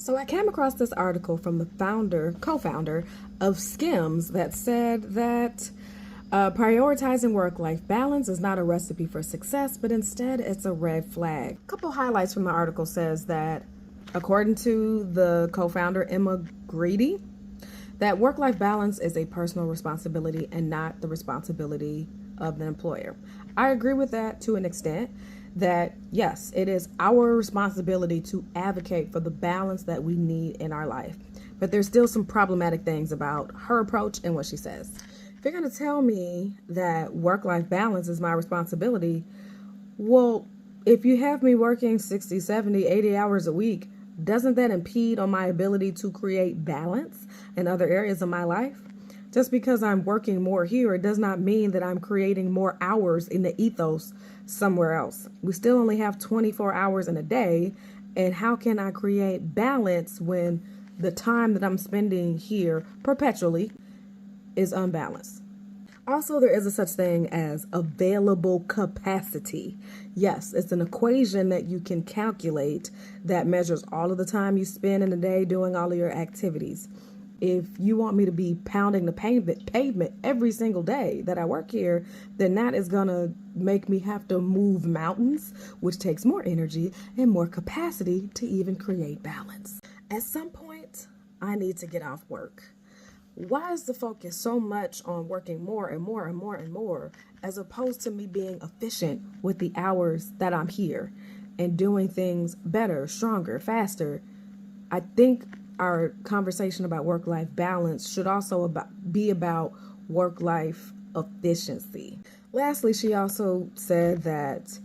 So I came across this article from the co-founder of Skims that said that prioritizing work-life balance is not a recipe for success, but instead it's a red flag. A couple highlights from the article says that, according to the co-founder Emma Grady, that work-life balance is a personal responsibility and not the responsibility of the employer. I agree with that to an extent, that yes, it is our responsibility to advocate for the balance that we need in our life. But there's still some problematic things about her approach and what she says. If you're going to tell me that work-life balance is my responsibility, well, if you have me working 60, 70, 80 hours a week, doesn't that impede on my ability to create balance in other areas of my life? Just because I'm working more here, it does not mean that I'm creating more hours in the ethos somewhere else. We still only have 24 hours in a day. And how can I create balance when the time that I'm spending here perpetually is unbalanced? Also, there is a such thing as available capacity. Yes, it's an equation that you can calculate that measures all of the time you spend in a day doing all of your activities. If you want me to be pounding the pavement every single day that I work here, then that is going to make me have to move mountains, which takes more energy and more capacity to even create balance. At some point, I need to get off work. Why is the focus so much on working more and more and more and more, as opposed to me being efficient with the hours that I'm here and doing things better, stronger, faster? I think our conversation about work-life balance should also be about work-life efficiency. Lastly, she also said that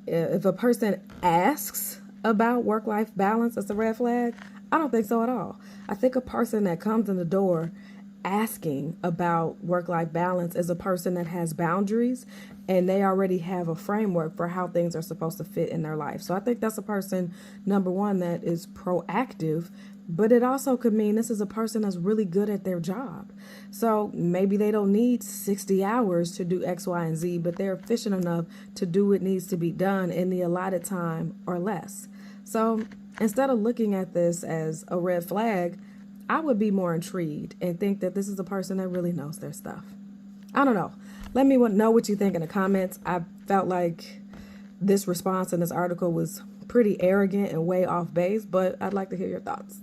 if a person asks about work-life balance, it's a red flag. I don't think so at all. I think a person that comes in the door asking about work-life balance is a person that has boundaries and they already have a framework for how things are supposed to fit in their life. So I think that's a person, number one, that is proactive, but it also could mean this is a person that's really good at their job. So maybe they don't need 60 hours to do X, Y, and Z, but they're efficient enough to do what needs to be done in the allotted time or less. So instead of looking at this as a red flag, I would be more intrigued and think that this is a person that really knows their stuff. I don't know. Let me know what you think in the comments. I felt like this response in this article was pretty arrogant and way off base, but I'd like to hear your thoughts.